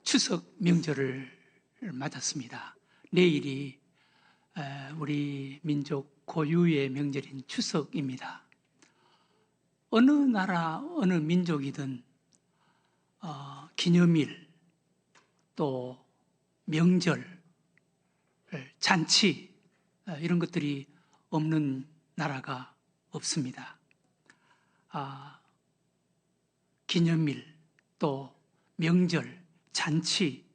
추석 명절을 맞았습니다. 내일이 우리 민족 고유의 명절인 추석입니다. 어느 나라, 어느 민족이든 기념일, 또 명절, 잔치 이런 것들이 없는 나라가 없습니다. 기념일, 또 명절, 잔치,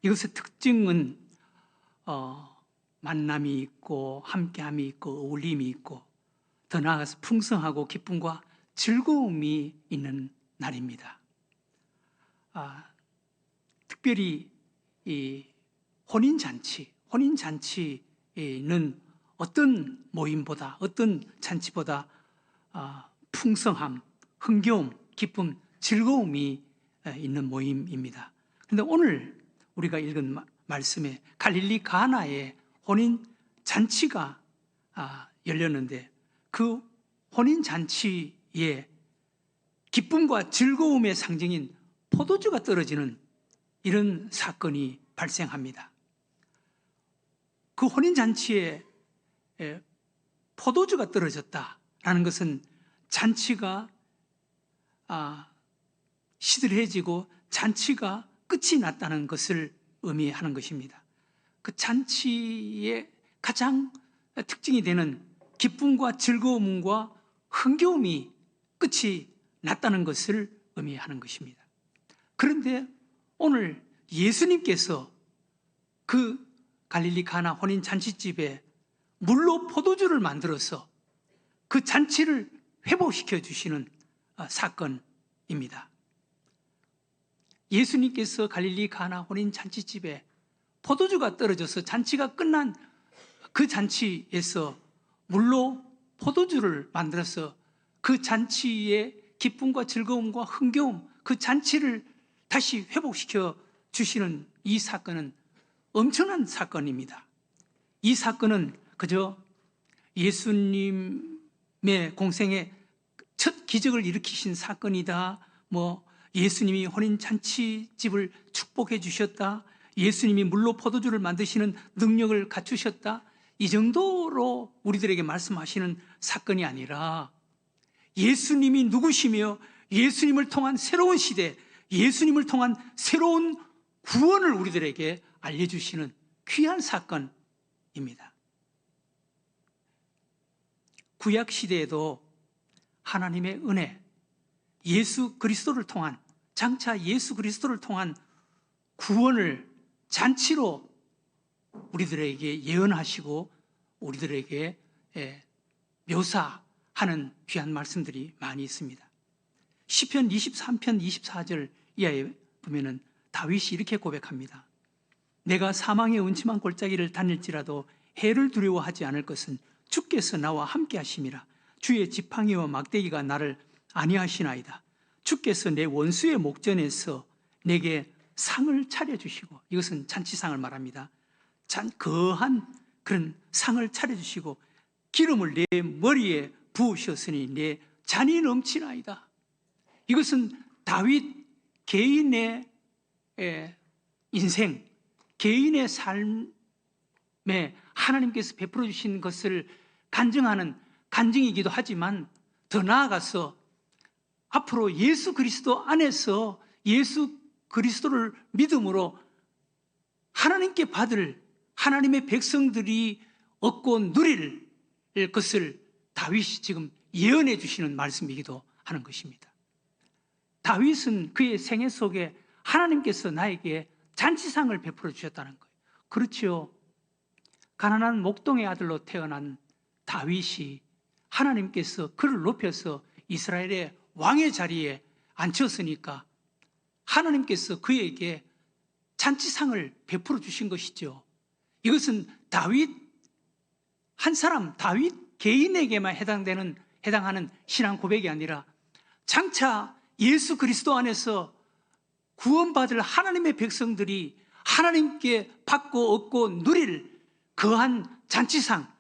이것의 특징은 만남이 있고 함께함이 있고 어울림이 있고 더 나아가서 풍성하고 기쁨과 즐거움이 있는 날입니다. 특별히 이 혼인잔치는 어떤 모임보다, 어떤 잔치보다 풍성함, 흥겨움, 기쁨, 즐거움이 있는 모임입니다. 그런데 오늘 우리가 읽은 말씀에 갈릴리 가나의 혼인잔치가 열렸는데 그 혼인잔치에 기쁨과 즐거움의 상징인 포도주가 떨어지는 이런 사건이 발생합니다. 그 혼인잔치에 포도주가 떨어졌다라는 것은 잔치가 시들해지고 잔치가 끝이 났다는 것을 의미하는 것입니다. 그 잔치의 가장 특징이 되는 기쁨과 즐거움과 흥겨움이 끝이 났다는 것을 의미하는 것입니다. 그런데 오늘 예수님께서 그 갈릴리 가나 혼인 잔치집에 물로 포도주를 만들어서 그 잔치를 회복시켜 주시는 사건입니다. 예수님께서 갈릴리 가나 혼인 잔치집에 포도주가 떨어져서 잔치가 끝난 그 잔치에서 물로 포도주를 만들어서 그 잔치의 기쁨과 즐거움과 흥겨움, 그 잔치를 다시 회복시켜 주시는 이 사건은 엄청난 사건입니다. 이 사건은 그저 예수님의 공생의 첫 기적을 일으키신 사건이다, 예수님이 혼인잔치집을 축복해 주셨다, 예수님이 물로 포도주를 만드시는 능력을 갖추셨다, 이 정도로 우리들에게 말씀하시는 사건이 아니라 예수님이 누구시며 예수님을 통한 새로운 시대, 예수님을 통한 새로운 구원을 우리들에게 알려주시는 귀한 사건입니다. 구약 시대에도 하나님의 은혜, 예수 그리스도를 통한, 장차 예수 그리스도를 통한 구원을 잔치로 우리들에게 예언하시고 우리들에게 묘사하는 귀한 말씀들이 많이 있습니다. 시편 23편 24절 이하에 보면은 다윗이 이렇게 고백합니다. 내가 사망의 음침한 골짜기를 다닐지라도 해를 두려워하지 않을 것은 주께서 나와 함께 하심이라. 주의 지팡이와 막대기가 나를 안위하시나이다. 주께서 내 원수의 목전에서 내게 상을 차려주시고, 이것은 잔치상을 말합니다. 거한 그런 상을 차려주시고 기름을 내 머리에 부으셨으니 내 잔이 넘치나이다. 이것은 다윗 개인의 인생, 개인의 삶에 하나님께서 베풀어 주신 것을 간증하는 간증이기도 하지만 더 나아가서 앞으로 예수 그리스도 안에서 예수 그리스도를 믿음으로 하나님께 받을 하나님의 백성들이 얻고 누릴 것을 다윗이 지금 예언해 주시는 말씀이기도 하는 것입니다. 다윗은 그의 생애 속에 하나님께서 나에게 잔치상을 베풀어 주셨다는 거예요. 그렇지요. 가난한 목동의 아들로 태어난 다윗이 하나님께서 그를 높여서 이스라엘의 왕의 자리에 앉혔으니까 하나님께서 그에게 잔치상을 베풀어 주신 것이죠. 이것은 다윗 한 사람, 다윗 개인에게만 해당하는 신앙 고백이 아니라 장차 예수 그리스도 안에서 구원받을 하나님의 백성들이 하나님께 받고 얻고 누릴 거한 잔치상,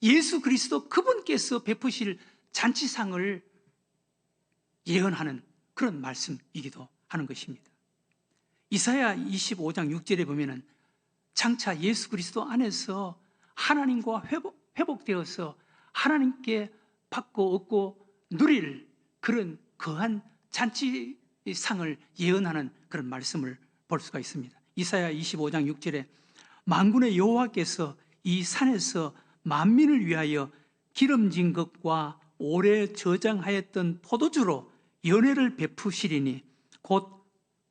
예수 그리스도 그분께서 베푸실 잔치상을 예언하는 그런 말씀이기도 하는 것입니다. 이사야 25장 6절에 보면은 장차 예수 그리스도 안에서 하나님과 회복되어서 하나님께 받고 얻고 누릴 그런 거한 잔치상을 예언하는 그런 말씀을 볼 수가 있습니다. 이사야 25장 6절에 만군의 여호와께서 이 산에서 만민을 위하여 기름진 것과 오래 저장하였던 포도주로 연회를 베푸시리니 곧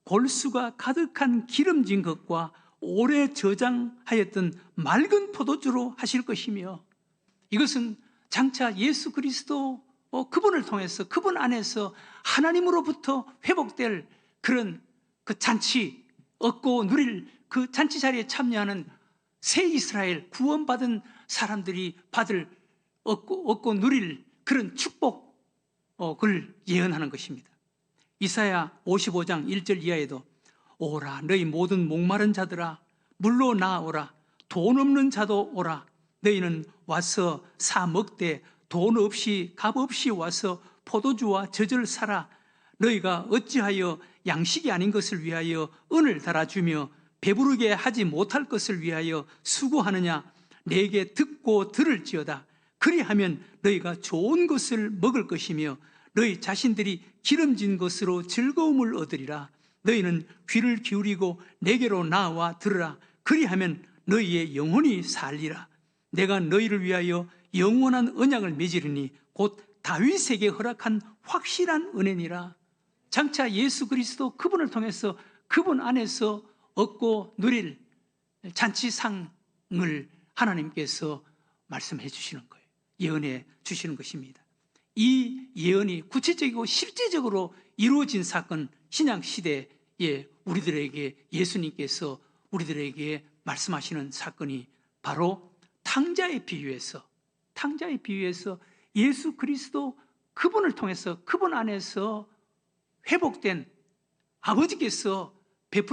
골수가 가득한 기름진 것과 오래 저장하였던 맑은 포도주로 하실 것이며, 이것은 장차 예수 그리스도 그분을 통해서 그분 안에서 하나님으로부터 회복될 그런 그 잔치, 얻고 누릴 그 잔치 자리에 참여하는 새 이스라엘 구원받은 사람들이 얻고 누릴 그런 축복을 예언하는 것입니다. 이사야 55장 1절 이하에도 오라 너희 모든 목마른 자들아 물로 나오라 돈 없는 자도 오라 너희는 와서 사 먹되 돈 없이 값 없이 와서 포도주와 젖을 사라 너희가 어찌하여 양식이 아닌 것을 위하여 은을 달아주며 배부르게 하지 못할 것을 위하여 수고하느냐 내게 듣고 들을지어다 그리하면 너희가 좋은 것을 먹을 것이며 너희 자신들이 기름진 것으로 즐거움을 얻으리라 너희는 귀를 기울이고 내게로 나와 들으라 그리하면 너희의 영혼이 살리라 내가 너희를 위하여 영원한 언약을 맺으리니 곧 다윗에게 허락한 확실한 은혜니라. 장차 예수 그리스도 그분을 통해서 그분 안에서 얻고 누릴 잔치상을 하나님께서 말씀해 주시는 거예요. 예언해 주시는 것입니다. 이 예언이 구체적이고 실제적으로 이루어진 사건, 신약시대에 우리들에게 예수님께서 우리들에게 말씀하시는 사건이 바로 탕자의 비유에서 예수 그리스도 그분을 통해서 그분 안에서 회복된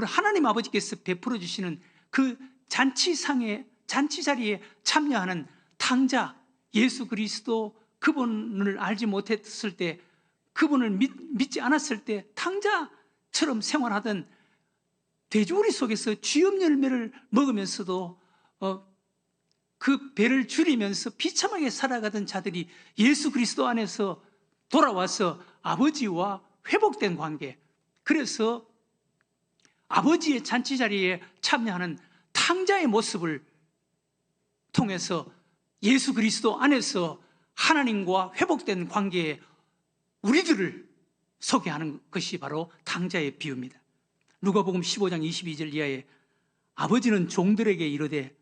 하나님 아버지께서 베풀어 주시는 그 잔치 자리에 참여하는 탕자 예수 그리스도 그분을 알지 못했을 때 그분을 믿지 않았을 때 탕자처럼 생활하던 돼지우리 속에서 쥐염 열매를 먹으면서도 그 배를 줄이면서 비참하게 살아가던 자들이 예수 그리스도 안에서 돌아와서 아버지와 회복된 관계, 그래서 아버지의 잔치 자리에 참여하는 탕자의 모습을 통해서 예수 그리스도 안에서 하나님과 회복된 관계에 우리들을 소개하는 것이 바로 탕자의 비유입니다. 누가복음 15장 22절 이하에 아버지는 종들에게 이르되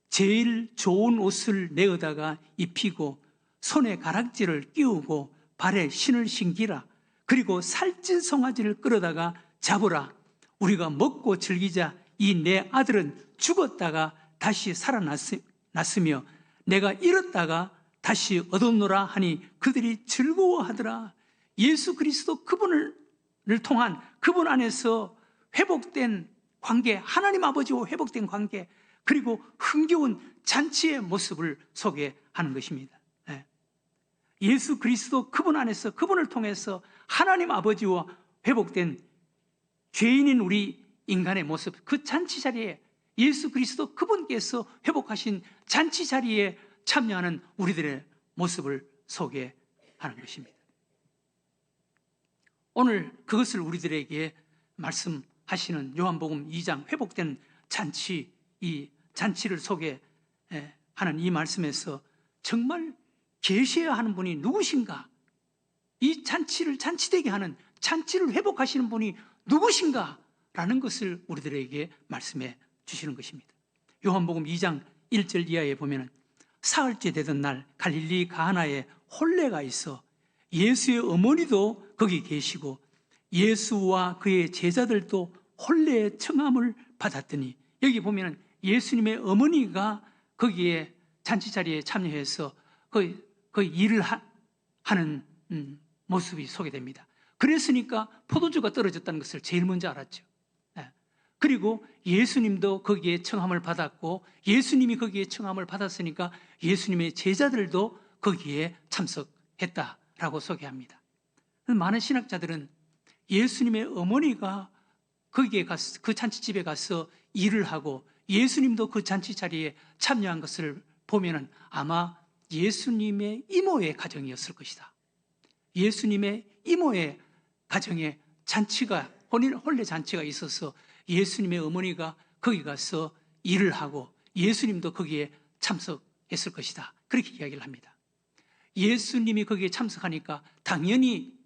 제일 좋은 옷을 내어다가 입히고 손에 가락지를 끼우고 발에 신을 신기라. 그리고 살찐 송아지를 끌어다가 잡으라. 우리가 먹고 즐기자. 이 내 아들은 죽었다가 다시 살아났으며 내가 잃었다가 다시 얻었노라 하니 그들이 즐거워하더라. 예수 그리스도 그분을 통한 그분 안에서 회복된 관계, 하나님 아버지와 회복된 관계, 그리고 흥겨운 잔치의 모습을 소개하는 것입니다. 예수 그리스도 그분 안에서 그분을 통해서 하나님 아버지와 회복된 죄인인 우리 인간의 모습, 그 잔치 자리에 예수 그리스도 그분께서 회복하신 잔치 자리에 참여하는 우리들의 모습을 소개하는 것입니다. 오늘 그것을 우리들에게 말씀하시는 요한복음 2장 회복된 잔치, 이 잔치를 소개하는 이 말씀에서 정말 계셔야 하는 분이 누구신가? 이 잔치를 잔치되게 하는, 잔치를 회복하시는 분이 누구신가? 라는 것을 우리들에게 말씀해 주시는 것입니다. 요한복음 2장 1절 이하에 보면 사흘째 되던 날 갈릴리 가나에 혼례가 있어 예수의 어머니도 거기 계시고 예수와 그의 제자들도 혼례의 청함을 받았더니, 여기 보면 예수님의 어머니가 거기에 잔치 자리에 참여해서 그 일을 하는 모습이 소개됩니다. 그랬으니까 포도주가 떨어졌다는 것을 제일 먼저 알았죠. 그리고 예수님도 거기에 청함을 받았고 예수님이 거기에 청함을 받았으니까 예수님의 제자들도 거기에 참석했다라고 소개합니다. 많은 신학자들은 예수님의 어머니가 거기에 가서, 그 잔치집에 가서 일을 하고 예수님도 그 잔치 자리에 참여한 것을 보면은 아마 예수님의 이모의 가정이었을 것이다. 예수님의 이모의 가정에 잔치가, 혼례 잔치가 있어서 예수님의 어머니가 거기 가서 일을 하고 예수님도 거기에 참석했을 것이다. 그렇게 이야기를 합니다. 예수님이 거기에 참석하니까 당연히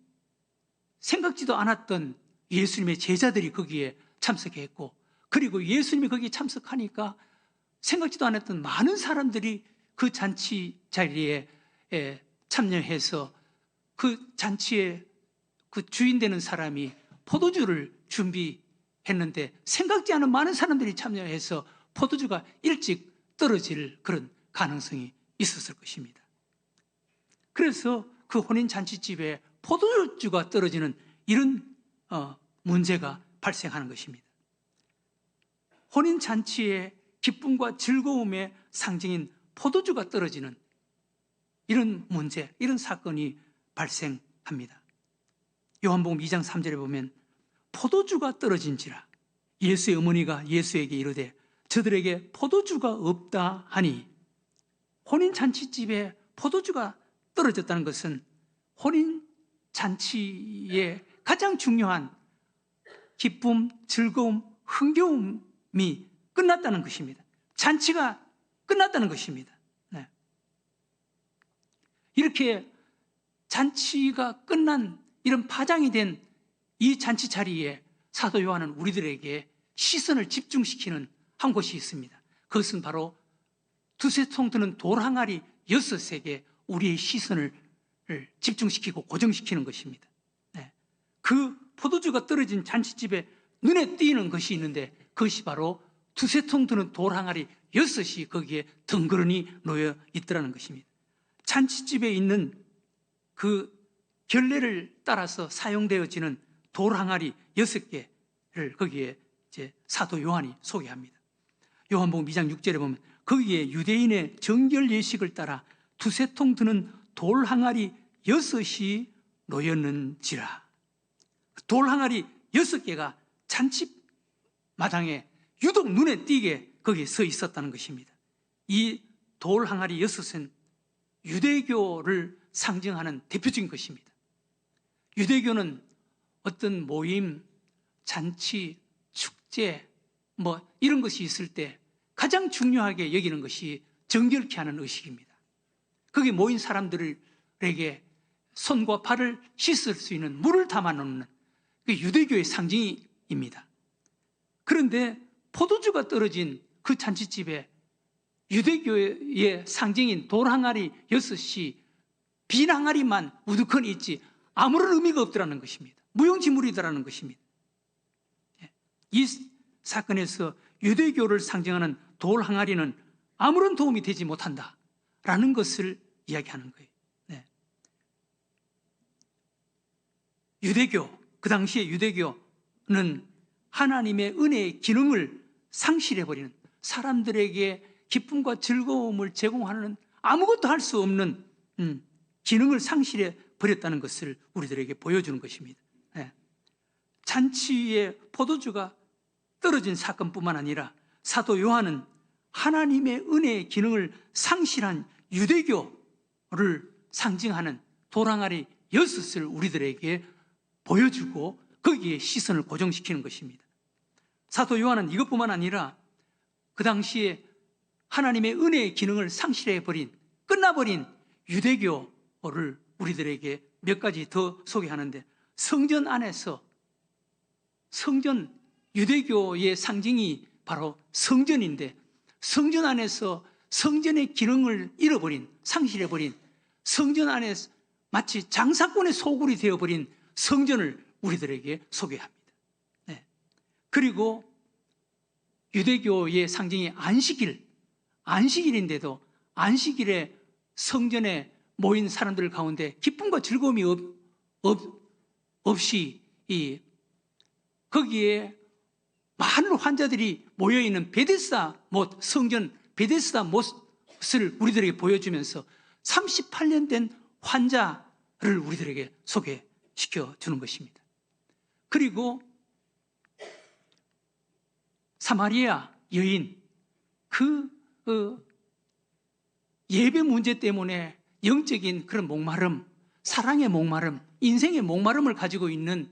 생각지도 않았던 예수님의 제자들이 거기에 참석했고, 그리고 예수님이 거기에 참석하니까 생각지도 않았던 많은 사람들이 그 잔치 자리에 참여해서 그 잔치에 그 주인 되는 사람이 포도주를 준비했는데 생각지 않은 많은 사람들이 참여해서 포도주가 일찍 떨어질 그런 가능성이 있었을 것입니다. 그래서 그 혼인 잔치집에 포도주가 떨어지는 이런 문제가 발생하는 것입니다. 혼인 잔치의 기쁨과 즐거움의 상징인 포도주가 떨어지는 이런 문제, 이런 사건이 발생합니다. 요한복음 2장 3절에 보면 포도주가 떨어진지라 예수의 어머니가 예수에게 이르되 저들에게 포도주가 없다 하니, 혼인 잔치집에 포도주가 떨어졌다는 것은 혼인 잔치의 가장 중요한 기쁨, 즐거움, 흥겨움이 끝났다는 것입니다. 잔치가 끝났다는 것입니다. 네. 이렇게 잔치가 끝난 이런 파장이 된 이 잔치 자리에 사도 요한은 우리들에게 시선을 집중시키는 한 곳이 있습니다. 그것은 바로 두세 통 드는 돌 항아리 6개 우리의 시선을 집중시키고 고정시키는 것입니다. 네. 그 포도주가 떨어진 잔치집에 눈에 띄는 것이 있는데 그것이 바로 두세 통 드는 돌 항아리 6이 거기에 덩그러니 놓여 있더라는 것입니다. 잔치집에 있는 그 결례를 따라서 사용되어지는 돌 항아리 6개를 거기에 이제 사도 요한이 소개합니다. 요한복음 2장 6절에 보면 거기에 유대인의 정결 예식을 따라 두세 통 드는 돌 항아리 6이 놓였는지라. 돌 항아리 6개가 잔치 마당에 유독 눈에 띄게 거기에 서 있었다는 것입니다. 이 돌 항아리 6은 유대교를 상징하는 대표적인 것입니다. 유대교는 어떤 모임, 잔치, 축제 이런 것이 있을 때 가장 중요하게 여기는 것이 정결케 하는 의식입니다. 거기 모인 사람들에게 손과 발을 씻을 수 있는 물을 담아놓는 그 유대교의 상징입니다. 그런데 포도주가 떨어진 그 잔치집에 유대교의 상징인 돌 항아리 6이 빈 항아리만 우두커니 있지 아무런 의미가 없더라는 것입니다. 무용지물이더라는 것입니다. 이 사건에서 유대교를 상징하는 돌 항아리는 아무런 도움이 되지 못한다라는 것을 이야기하는 거예요. 네. 유대교, 그 당시의 유대교는 하나님의 은혜의 기능을 상실해버리는, 사람들에게 기쁨과 즐거움을 제공하는 아무것도 할 수 없는 기능을 상실해 버렸다는 것을 우리들에게 보여주는 것입니다. 네. 잔치에 포도주가 떨어진 사건뿐만 아니라 사도 요한은 하나님의 은혜의 기능을 상실한 유대교를 상징하는 돌항아리 6을 우리들에게 보여주고 거기에 시선을 고정시키는 것입니다. 사도 요한은 이것뿐만 아니라 그 당시에 하나님의 은혜의 기능을 상실해버린, 끝나버린 유대교를 우리들에게 몇 가지 더 소개하는데, 성전 안에서, 유대교의 상징이 바로 성전인데 성전 안에서 성전의 기능을 잃어버린, 상실해버린, 성전 안에 마치 장사꾼의 소굴이 되어버린 성전을 우리들에게 소개합니다. 네. 그리고 유대교의 상징이 안식일인데도 안식일에 성전에 모인 사람들 가운데 기쁨과 즐거움이 없이 거기에 많은 환자들이 모여있는 베데스다 못, 성전 베데스다 못을 우리들에게 보여주면서 38년 된 환자를 우리들에게 소개시켜 주는 것입니다. 그리고 사마리아 여인, 그 예배 문제 때문에 영적인 그런 목마름, 사랑의 목마름, 인생의 목마름을 가지고 있는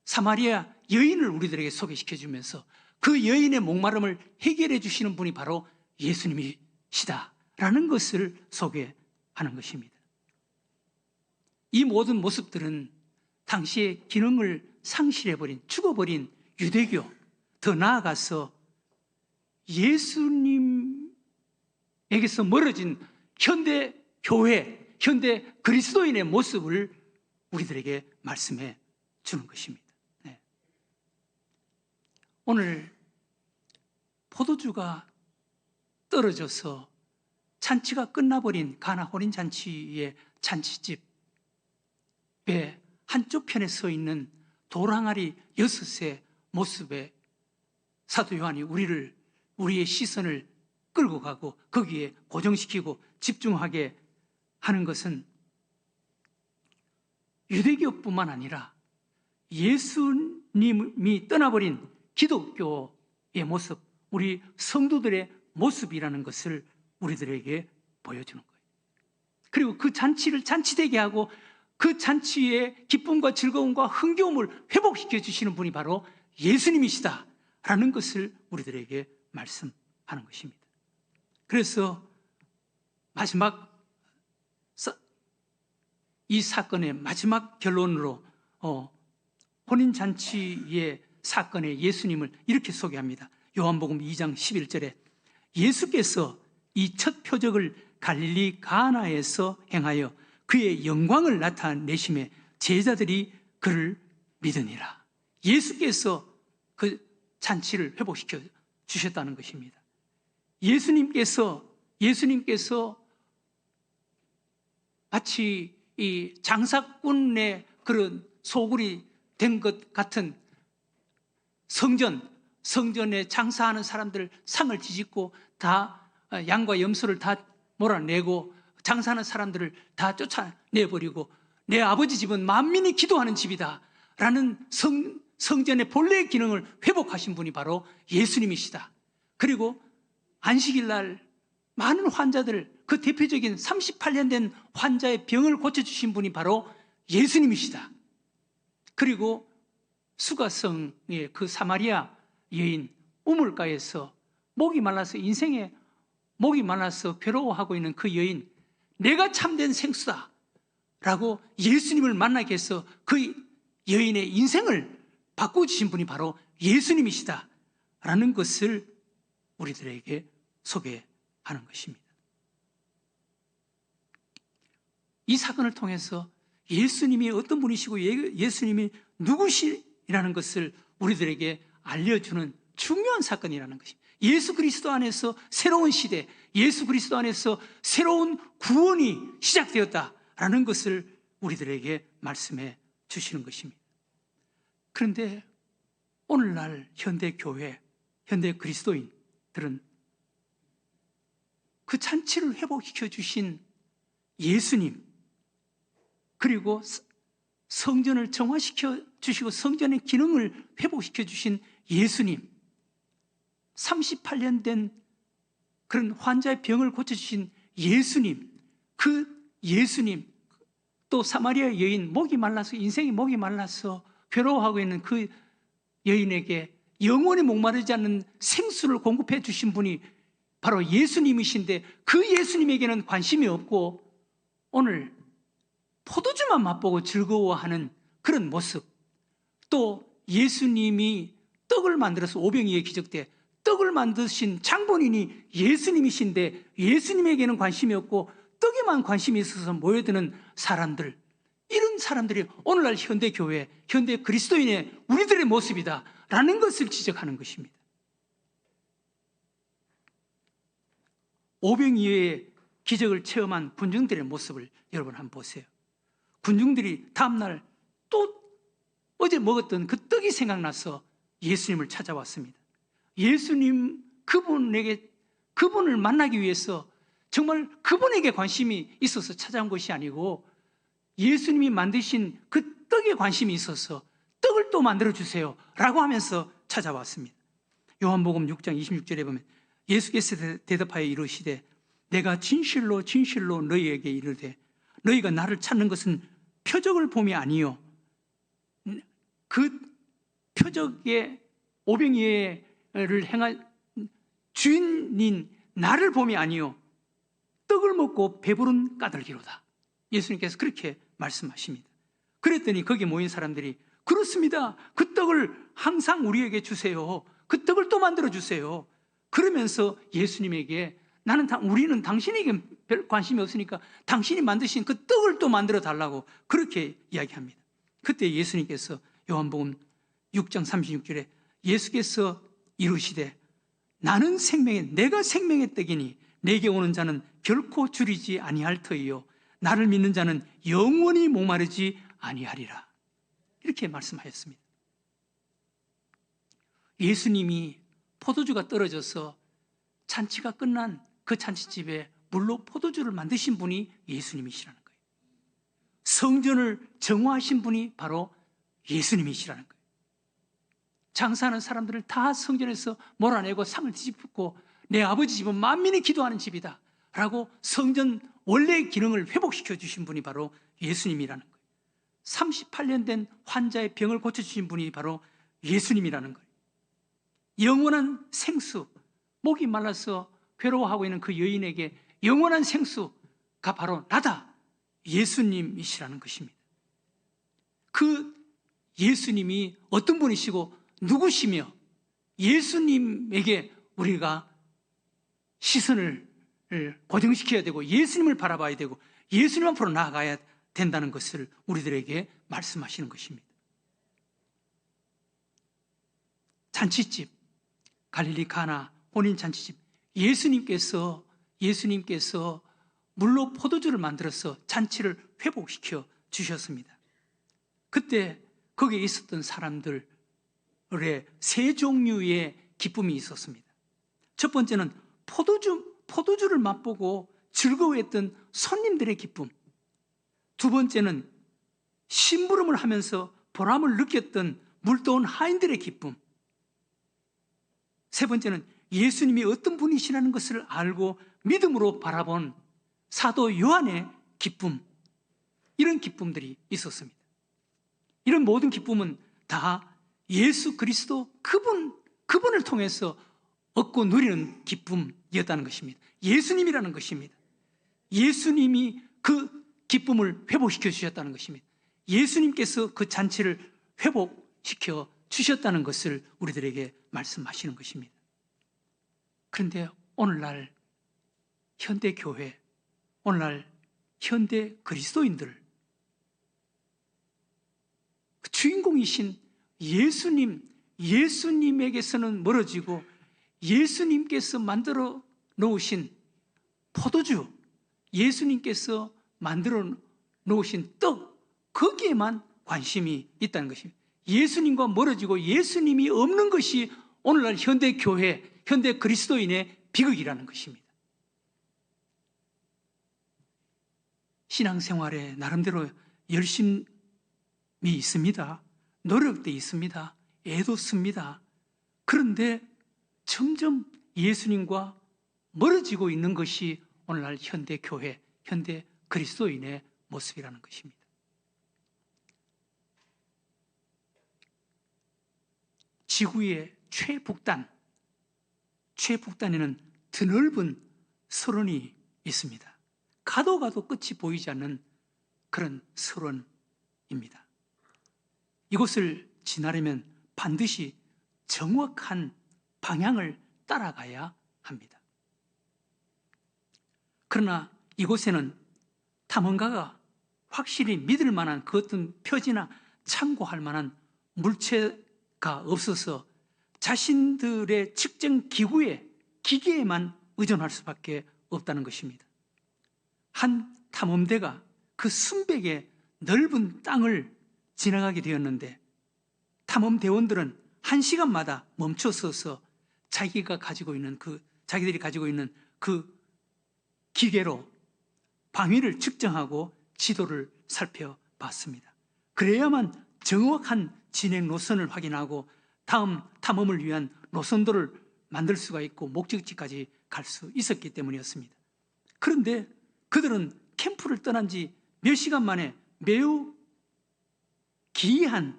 사마리아 여인을 우리들에게 소개시켜 주면서 그 여인의 목마름을 해결해 주시는 분이 바로 예수님이시다라는 것을 소개하는 것입니다. 이 모든 모습들은 당시의 기능을 상실해버린, 죽어버린 유대교, 더 나아가서 예수님에게서 멀어진 현대 교회, 현대 그리스도인의 모습을 우리들에게 말씀해 주는 것입니다. 네. 오늘 포도주가 떨어져서 잔치가 끝나버린 가나 혼인 잔치의 잔치집에 한쪽 편에 서 있는 돌항아리 6의 모습에 사도 요한이 우리의 시선을 끌고 가고 거기에 고정시키고 집중하게 하는 것은 유대교뿐만 아니라 예수님이 떠나버린 기독교의 모습, 우리 성도들의 모습이라는 것을 우리들에게 보여주는 거예요. 그리고 그 잔치를 잔치되게 하고 그 잔치의 기쁨과 즐거움과 흥겨움을 회복시켜 주시는 분이 바로 예수님이시다라는 것을 우리들에게 말씀하는 것입니다. 그래서 마지막 이 사건의 마지막 결론으로 혼인잔치의 사건의 예수님을 이렇게 소개합니다. 요한복음 2장 11절에 예수께서 이 첫 표적을 갈릴리 가나에서 행하여 그의 영광을 나타내심에 제자들이 그를 믿으니라. 예수께서 그 잔치를 회복시켜 주셨다는 것입니다. 예수님께서 마치 이 장사꾼의 그런 소굴이 된 것 같은 성전에 장사하는 사람들 상을 뒤집고 다 양과 염소를 다 몰아내고 장사하는 사람들을 다 쫓아내버리고 내 아버지 집은 만민이 기도하는 집이다 라는 성전의 본래의 기능을 회복하신 분이 바로 예수님이시다. 그리고 안식일 날 많은 환자들, 그 대표적인 38년 된 환자의 병을 고쳐주신 분이 바로 예수님이시다. 그리고 수가성의 그 사마리아 여인 우물가에서 인생에 목이 말라서 괴로워하고 있는 그 여인, 내가 참된 생수다 라고 예수님을 만나게 해서 그 여인의 인생을 바꿔주신 분이 바로 예수님이시다 라는 것을 우리들에게 소개하는 것입니다. 이 사건을 통해서 예수님이 어떤 분이시고 예수님이 누구시라는 것을 우리들에게 알려주는 중요한 사건이라는 것입니다. 예수 그리스도 안에서 새로운 시대, 예수 그리스도 안에서 새로운 구원이 시작되었다라는 것을 우리들에게 말씀해 주시는 것입니다. 그런데 오늘날 현대 교회, 현대 그리스도인들은 그 잔치를 회복시켜 주신 예수님, 그리고 성전을 정화시켜 주시고 성전의 기능을 회복시켜 주신 예수님, 38년 된 그런 환자의 병을 고쳐주신 예수님, 그 예수님, 또 사마리아 여인, 인생이 목이 말라서 괴로워하고 있는 그 여인에게 영원히 목마르지 않는 생수를 공급해 주신 분이 바로 예수님이신데 그 예수님에게는 관심이 없고 오늘 포도주만 맛보고 즐거워하는 그런 모습, 또 예수님이 떡을 만들어서 오병이의 기적 때 떡을 만드신 장본인이 예수님이신데 예수님에게는 관심이 없고 떡에만 관심이 있어서 모여드는 사람들, 이런 사람들이 오늘날 현대교회, 현대 그리스도인의 우리들의 모습이다 라는 것을 지적하는 것입니다. 오병이의 기적을 체험한 군중들의 모습을 여러분 한번 보세요. 군중들이 다음날 또 어제 먹었던 그 떡이 생각나서 예수님을 찾아왔습니다. 예수님 그분을 만나기 위해서 정말 그분에게 관심이 있어서 찾아온 것이 아니고 예수님이 만드신 그 떡에 관심이 있어서 떡을 또 만들어 주세요 라고 하면서 찾아왔습니다. 요한복음 6장 26절에 보면 예수께서 대답하여 이르시되 내가 진실로 진실로 너희에게 이르되 너희가 나를 찾는 것은 표적을 봄이 아니요 그 표적의 오병이어를 행할 주인인 나를 봄이 아니요 떡을 먹고 배부른 까닭이로다. 예수님께서 그렇게 말씀하십니다. 그랬더니 거기에 모인 사람들이 그렇습니다. 그 떡을 항상 우리에게 주세요. 그 떡을 또 만들어 주세요. 그러면서 예수님에게 우리는 당신에게 별 관심이 없으니까 당신이 만드신 그 떡을 또 만들어 달라고 그렇게 이야기합니다. 그때 예수님께서 요한복음 6장 36절에 예수께서 이르시되 나는 내가 생명의 떡이니 내게 오는 자는 결코 줄이지 아니할 터이요 나를 믿는 자는 영원히 목마르지 아니하리라. 이렇게 말씀하셨습니다. 예수님이 포도주가 떨어져서 잔치가 끝난 그 잔치집에 물로 포도주를 만드신 분이 예수님이시라는 거예요. 성전을 정화하신 분이 바로 예수님이시라는 거예요. 장사하는 사람들을 다 성전에서 몰아내고 상을 뒤집고 내 아버지 집은 만민이 기도하는 집이다 라고 성전 원래의 기능을 회복시켜 주신 분이 바로 예수님이라는 거예요. 38년 된 환자의 병을 고쳐주신 분이 바로 예수님이라는 거예요. 영원한 생수, 목이 말라서 괴로워하고 있는 그 여인에게 영원한 생수가 바로 나다, 예수님이시라는 것입니다. 그 예수님이 어떤 분이시고 누구시며 예수님에게 우리가 시선을 고정시켜야 되고 예수님을 바라봐야 되고 예수님 앞으로 나아가야 된다는 것을 우리들에게 말씀하시는 것입니다. 잔치집, 갈릴리 가나 혼인 잔치집, 예수님께서 물로 포도주를 만들어서 잔치를 회복시켜 주셨습니다. 그때 거기에 있었던 사람들의 세 종류의 기쁨이 있었습니다. 첫 번째는 포도주를 맛보고 즐거워했던 손님들의 기쁨. 두 번째는 심부름을 하면서 보람을 느꼈던 물도온 하인들의 기쁨. 세 번째는 예수님이 어떤 분이시라는 것을 알고 믿음으로 바라본 사도 요한의 기쁨. 이런 기쁨들이 있었습니다. 이런 모든 기쁨은 다 예수 그리스도 그분을 통해서 얻고 누리는 기쁨이었다는 것입니다. 예수님이라는 것입니다. 예수님이 그 기쁨을 회복시켜 주셨다는 것입니다. 예수님께서 그 잔치를 회복시켜 주셨다는 것을 우리들에게 말씀하시는 것입니다. 그런데 오늘날 현대교회, 오늘날 현대 그리스도인들, 그 주인공이신 예수님에게서는 멀어지고 예수님께서 만들어 놓으신 포도주, 예수님께서 만들어 놓으신 떡, 거기에만 관심이 있다는 것입니다. 예수님과 멀어지고 예수님이 없는 것이 오늘날 현대 교회, 현대 그리스도인의 비극이라는 것입니다. 신앙생활에 나름대로 열심이 있습니다. 노력도 있습니다. 애도 씁니다. 그런데 점점 예수님과 멀어지고 있는 것이 오늘날 현대 교회, 현대 그리스도인의 모습이라는 것입니다. 지구의 최북단에는 드넓은 설원이 있습니다. 가도 끝이 보이지 않는 그런 설원입니다. 이곳을 지나려면 반드시 정확한 방향을 따라가야 합니다. 그러나 이곳에는 탐험가가 확실히 믿을 만한 그 어떤 표지나 참고할 만한 물체가 없어서 자신들의 측정 기계에만 의존할 수밖에 없다는 것입니다. 한 탐험대가 그 순백의 넓은 땅을 지나가게 되었는데 탐험대원들은 1시간마다 멈춰서서 자기들이 가지고 있는 그 기계로 방위를 측정하고 지도를 살펴봤습니다. 그래야만 정확한 진행 노선을 확인하고 다음 탐험을 위한 노선도를 만들 수가 있고 목적지까지 갈 수 있었기 때문이었습니다. 그런데 그들은 캠프를 떠난 지 몇 시간 만에 매우 기이한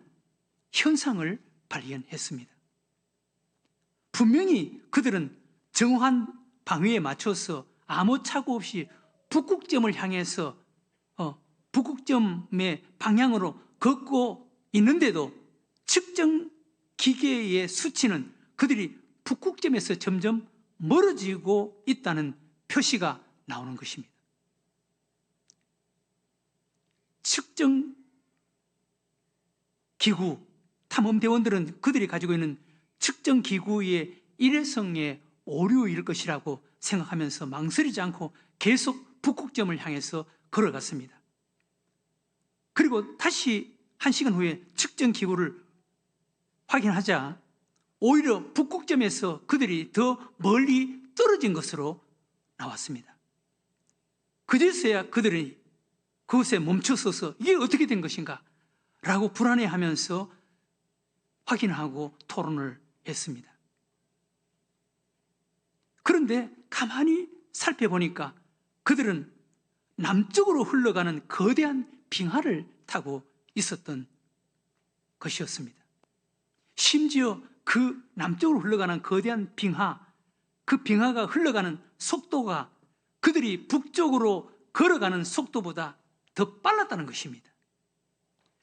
현상을 발견했습니다. 분명히 그들은 정확한 방위에 맞춰서 아무 착오 없이 북극점을 향해서 북극점의 방향으로 걷고 있는데도 측정 기계의 수치는 그들이 북극점에서 점점 멀어지고 있다는 표시가 나오는 것입니다. 측정 기구, 탐험대원들은 그들이 가지고 있는 측정 기구의 일회성의 오류일 것이라고 생각하면서 망설이지 않고 계속 북극점을 향해서 걸어갔습니다. 그리고 다시 1시간 후에 측정 기구를 확인하자 오히려 북극점에서 그들이 더 멀리 떨어진 것으로 나왔습니다. 그제서야 그들이 그곳에 멈춰서서 이게 어떻게 된 것인가 라고 불안해하면서 확인하고 토론을 했습니다. 그런데 가만히 살펴보니까 그들은 남쪽으로 흘러가는 거대한 빙하를 타고 있었던 것이었습니다. 심지어 그 남쪽으로 흘러가는 거대한 빙하, 그 빙하가 흘러가는 속도가 그들이 북쪽으로 걸어가는 속도보다 더 빨랐다는 것입니다.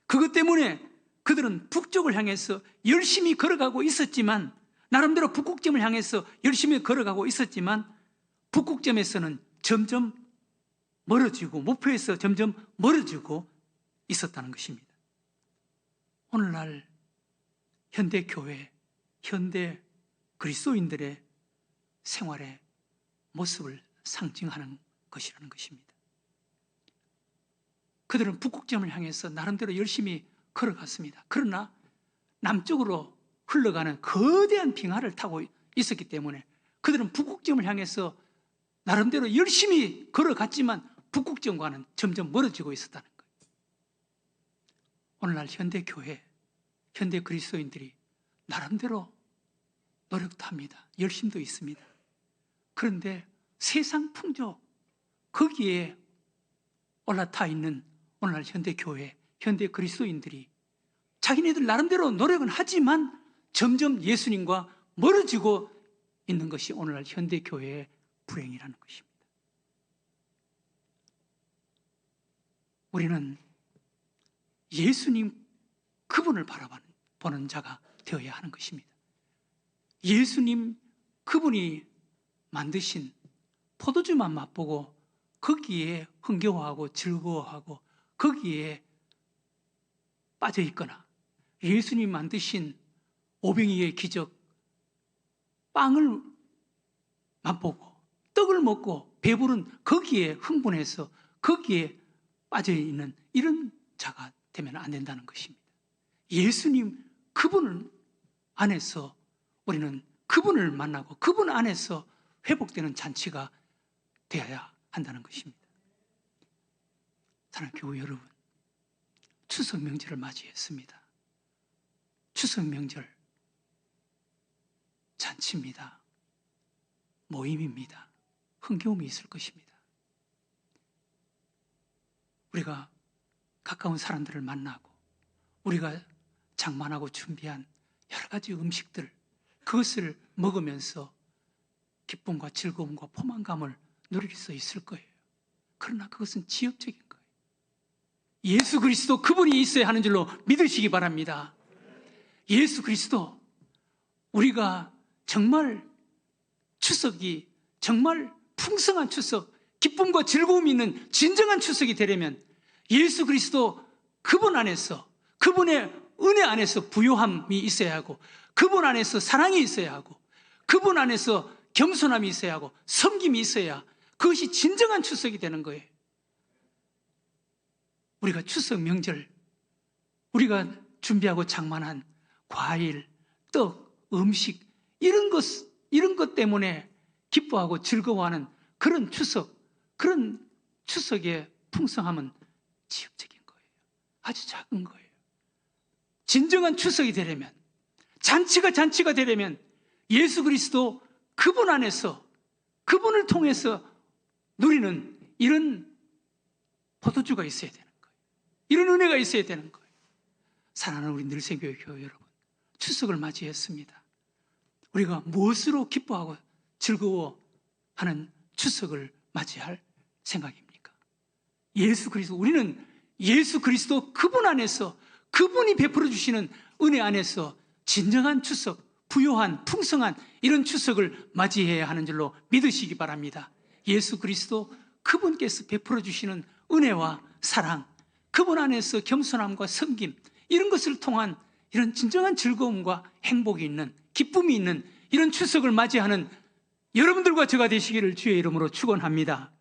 그것 때문에 그들은 북쪽을 향해서 열심히 걸어가고 있었지만, 나름대로 북극점을 향해서 열심히 걸어가고 있었지만 북극점에서는 점점 멀어지고 목표에서 점점 멀어지고 있었다는 것입니다. 오늘날 현대교회, 현대 그리스도인들의 생활의 모습을 상징하는 것이라는 것입니다. 그들은 북극점을 향해서 나름대로 열심히 걸어갔습니다. 그러나 남쪽으로 흘러가는 거대한 빙하를 타고 있었기 때문에 그들은 북극점을 향해서 나름대로 열심히 걸어갔지만 북극점과는 점점 멀어지고 있었다는 거예요. 오늘날 현대교회, 현대 그리스도인들이 나름대로 노력도 합니다. 열심도 있습니다. 그런데 세상 풍조, 거기에 올라타 있는 오늘날 현대교회, 현대 그리스도인들이 자기네들 나름대로 노력은 하지만 점점 예수님과 멀어지고 있는 것이 오늘날 현대교회의 불행이라는 것입니다. 우리는 예수님 그분을 바라보는 자가 되어야 하는 것입니다. 예수님 그분이 만드신 포도주만 맛보고 거기에 흥겨워하고 즐거워하고 거기에 빠져 있거나, 예수님 만드신 오병이의 기적, 빵을 맛보고 떡을 먹고 배부른 거기에 흥분해서 거기에 빠져 있는 이런 자가 되면 안 된다는 것입니다. 예수님 그분 안에서 우리는 그분을 만나고 그분 안에서 회복되는 잔치가 되어야 한다는 것입니다. 사랑하는 교회 여러분, 추석 명절을 맞이했습니다. 추석 명절 잔치입니다. 모임입니다. 흥겨움이 있을 것입니다. 우리가 가까운 사람들을 만나고 우리가 장만하고 준비한 여러 가지 음식들, 그것을 먹으면서 기쁨과 즐거움과 포만감을 누릴 수 있을 거예요. 그러나 그것은 지역적인 거예요. 예수 그리스도 그분이 있어야 하는 줄로 믿으시기 바랍니다. 예수 그리스도, 우리가 정말 추석이 정말 풍성한 추석, 기쁨과 즐거움이 있는 진정한 추석이 되려면 예수 그리스도 그분 안에서, 그분의 은혜 안에서 부요함이 있어야 하고, 그분 안에서 사랑이 있어야 하고, 그분 안에서 겸손함이 있어야 하고, 섬김이 있어야 그것이 진정한 추석이 되는 거예요. 우리가 추석 명절, 우리가 준비하고 장만한 과일, 떡, 음식, 이런 것 때문에 기뻐하고 즐거워하는 그런 추석, 그런 추석의 풍성함은 지역적인 거예요. 아주 작은 거예요. 진정한 추석이 되려면, 잔치가 되려면 예수 그리스도 그분 안에서, 그분을 통해서 누리는 이런 포도주가 있어야 되는 거예요. 이런 은혜가 있어야 되는 거예요. 사랑하는 우리 늘새교회 교회 여러분, 추석을 맞이했습니다. 우리가 무엇으로 기뻐하고 즐거워하는 추석을 맞이할 생각입니까? 예수 그리스도, 우리는 예수 그리스도 그분 안에서, 그분이 베풀어 주시는 은혜 안에서 진정한 추석, 부요한 풍성한 이런 추석을 맞이해야 하는 줄로 믿으시기 바랍니다. 예수 그리스도 그분께서 베풀어 주시는 은혜와 사랑, 그분 안에서 겸손함과 섬김, 이런 것을 통한 이런 진정한 즐거움과 행복이 있는, 기쁨이 있는 이런 추석을 맞이하는 여러분들과 제가 되시기를 주의 이름으로 축원합니다.